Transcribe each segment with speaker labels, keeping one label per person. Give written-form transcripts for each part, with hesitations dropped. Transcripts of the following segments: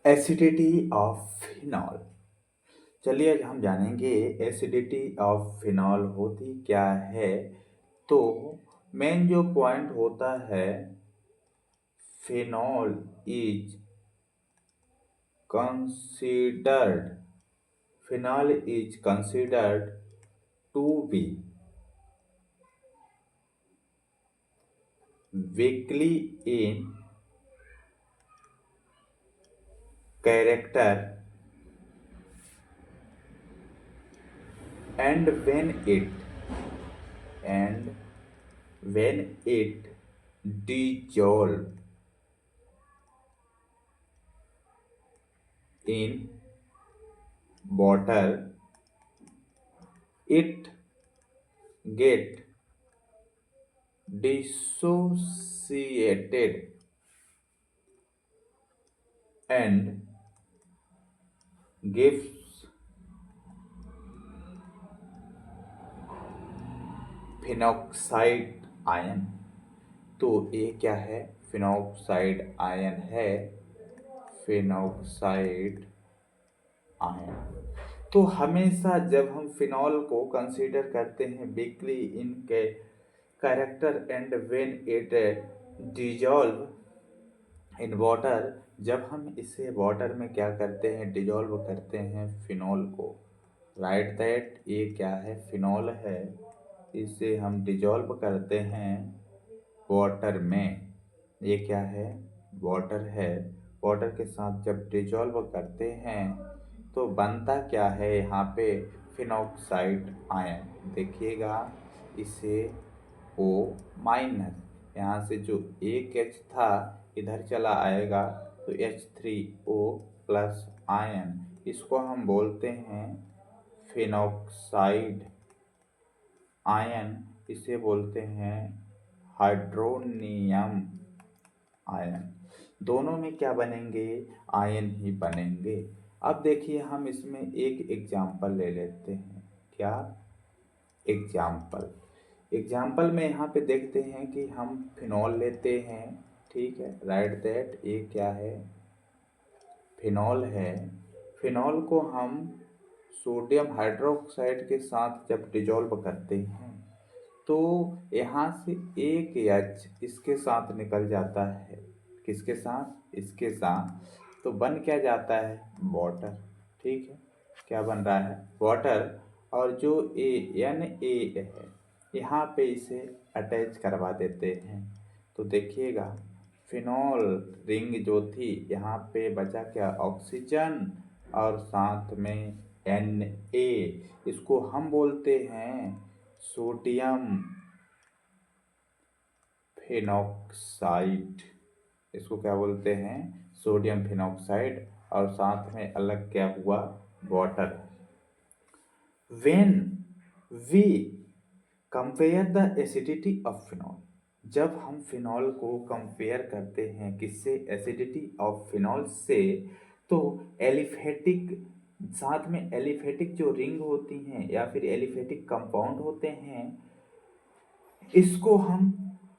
Speaker 1: Acidity of phenol. चलिए आज हम जानेंगे एसिडिटी ऑफ फिनॉल होती क्या है। तो मेन जो पॉइंट होता है, phenol is considered phenol is considered to be weakly in character, and when it dissolve in water, it get dissociated and gives phenoxide ion. तो ये क्या है? फिनॉक्साइड आयन है, फिनॉक्साइड आयन। तो हमेशा जब हम फिनॉल को कंसीडर करते हैं वीकली इन के character and when it dissolve in water, जब हम इसे वाटर में क्या करते हैं, डिजॉल्व करते हैं फिनॉल को। राइट दैट ये क्या है? फिनॉल है। इसे हम डिजॉल्व करते हैं वाटर में। ये क्या है? वाटर है। वाटर के साथ जब डिजॉल्व करते हैं तो बनता क्या है यहाँ पे? Phenoxide ion. देखिएगा इसे ओ माइनस, यहाँ से जो एक एच था इधर चला आएगा तो H3O प्लस आयन, इसको हम बोलते हैं फिनॉक्साइड आयन। इसे बोलते हैं हाइड्रोनियम आयन। दोनों में क्या बनेंगे? आयन ही बनेंगे। अब देखिए हम इसमें एक एग्जाम्पल ले लेते हैं। क्या एग्जाम्पल में यहाँ पे देखते हैं कि हम फिनॉल लेते हैं। ठीक है, राइट दैट ये क्या है? फिनॉल है। फिनॉल को हम सोडियम हाइड्रोक्साइड के साथ जब डिजॉल्व करते हैं तो यहाँ से एक एच इसके साथ निकल जाता है। किसके साथ? इसके साथ। तो बन क्या जाता है? वाटर। ठीक है, क्या बन रहा है? वाटर। और जो Na है यहाँ पे इसे अटैच करवा देते हैं। तो देखिएगा फिनॉल रिंग जो थी यहाँ पे बचा क्या? ऑक्सीजन और साथ में Na। इसको हम बोलते हैं सोडियम फिनॉक्साइड। इसको क्या बोलते हैं? Sodium phenoxide. और साथ में अलग क्या हुआ? Water. When we compare the acidity of phenol, जब हम फिनॉल को कंपेयर करते हैं किससे? एसिडिटी ऑफ फिनॉल से। तो एलिफेटिक, साथ में एलिफेटिक जो रिंग होती हैं या फिर एलिफेटिक कंपाउंड होते हैं, इसको हम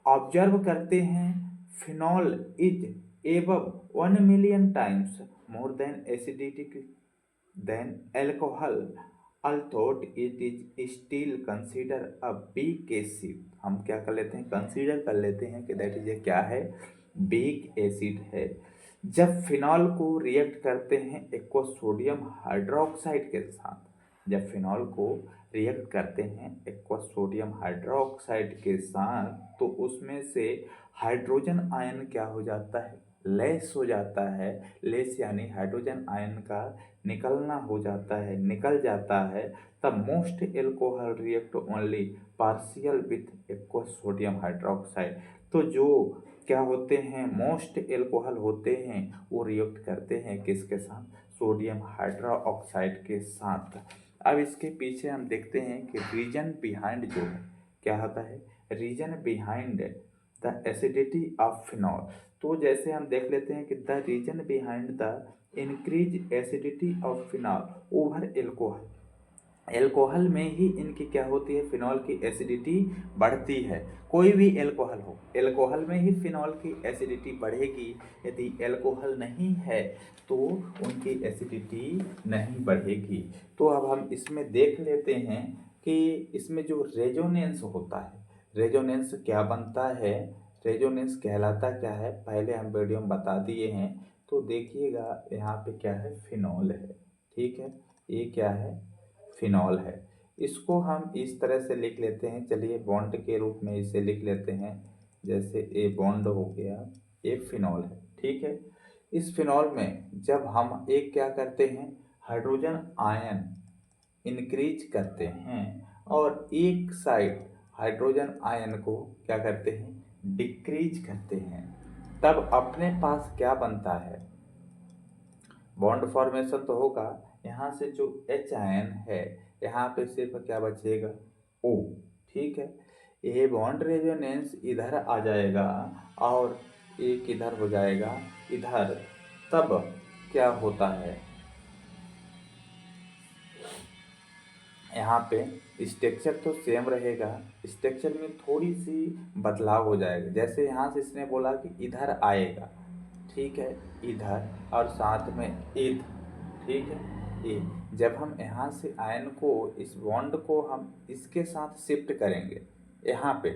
Speaker 1: ऑब्जर्व करते हैं। Phenol is above 1 million times more than acidity than alcohol, although it is still consider a weak acid। हम क्या कर लेते हैं? कंसीडर कर लेते हैं कि दैट इज क्या है? वीक एसिड है। जब फिनॉल को रिएक्ट करते हैं एक्वा सोडियम हाइड्रोक्साइड के साथ, जब फिनॉल को रिएक्ट करते हैं एक्वा सोडियम हाइड्रोक्साइड के साथ, तो उसमें से हाइड्रोजन आयन क्या हो जाता है? लेस हो जाता है। लेस यानी हाइड्रोजन आयन का निकलना हो जाता है, निकल जाता है। तब most alcohol react only partial with aqua sodium hydroxide. तो जो क्या होते हैं? मोस्ट एल्कोहल होते हैं वो रिएक्ट करते हैं किसके साथ? सोडियम हाइड्रोक्साइड के साथ। अब इसके पीछे हम देखते हैं कि रीजन बिहाइंड जो है क्या होता है? Reason behind the acidity of phenol. तो जैसे हम देख लेते हैं कि the reason behind the increase acidity of phenol over alcohol. Alcohol में ही इनकी क्या होती है, फिनॉल की एसिडिटी बढ़ती है। कोई भी एल्कोहल हो, एल्कोहल में ही फिनॉल की एसिडिटी बढ़ेगी। यदि एल्कोहल नहीं है तो उनकी एसिडिटी नहीं बढ़ेगी। तो अब हम इसमें देख लेते हैं कि इसमें जो रेजोनेंस होता है, रेजोनेंस क्या बनता है, रेजोनेंस कहलाता क्या है, पहले हम वीडियो में बता दिए हैं। तो देखिएगा यहाँ पे क्या है, फिनॉल है, ठीक है, ये क्या है, फिनॉल है। इसको हम इस तरह से लिख लेते हैं, चलिए बॉन्ड के रूप में इसे लिख लेते हैं। जैसे ए बॉन्ड हो गया, ये फिनॉल है, ठीक है। इस फिनॉल में जब हम एक क्या करते हैं, हाइड्रोजन आयन इंक्रीज करते हैं और एक साइड हाइड्रोजन आयन को क्या करते हैं, डिक्रीज करते हैं, तब अपने पास क्या बनता है, बॉन्ड फॉर्मेशन तो होगा। यहाँ से जो एच आयन है, यहाँ पे सिर्फ क्या बचेगा, ओ, ठीक है। ये बॉन्ड रेजोनेंस इधर आ जाएगा और एक इधर हो जाएगा, इधर, तब क्या होता है, यहाँ पे स्ट्रक्चर तो सेम रहेगा, स्ट्रक्चर में थोड़ी सी बदलाव हो जाएगा। जैसे यहाँ से इसने बोला कि इधर आएगा, ठीक है, इधर और साथ में इध, ठीक है, ये जब हम यहाँ से आयन को, इस बॉन्ड को हम इसके साथ शिफ्ट करेंगे यहाँ पे,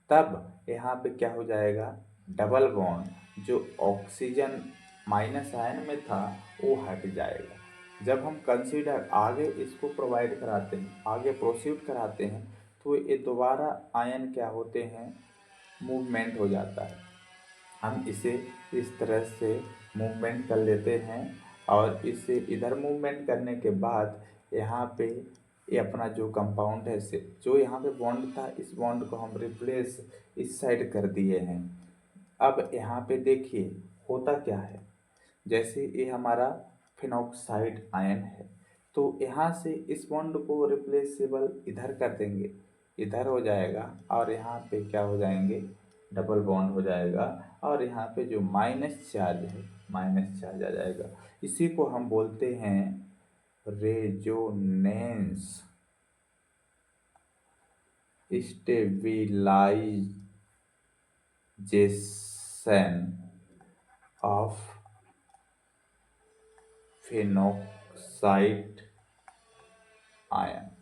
Speaker 1: तब यहाँ पे क्या हो जाएगा, डबल बॉन्ड जो ऑक्सीजन माइनस आयन में था वो हट जाएगा। जब हम कंसीडर आगे इसको प्रोवाइड कराते हैं, आगे प्रोसीड कराते हैं, तो ये दोबारा आयन क्या होते हैं, मूवमेंट हो जाता है। हम इसे इस तरह से मूवमेंट कर लेते हैं और इसे इधर मूवमेंट करने के बाद यहाँ पे ये अपना जो कंपाउंड है, से जो यहाँ पे बॉन्ड था, इस बॉन्ड को हम रिप्लेस इस साइड कर दिए हैं। अब यहाँ पे देखिए होता क्या है, जैसे ये हमारा फिनॉक्साइड आयन है, तो यहाँ से इस बॉन्ड को रिप्लेसेबल इधर कर देंगे, इधर हो जाएगा और यहाँ पे क्या हो जाएंगे, डबल बॉन्ड हो जाएगा और यहाँ पे जो माइनस चार्ज है, माइनस चार्ज आ जाएगा। इसी को हम बोलते हैं resonance stabilisation of phenoxide ion.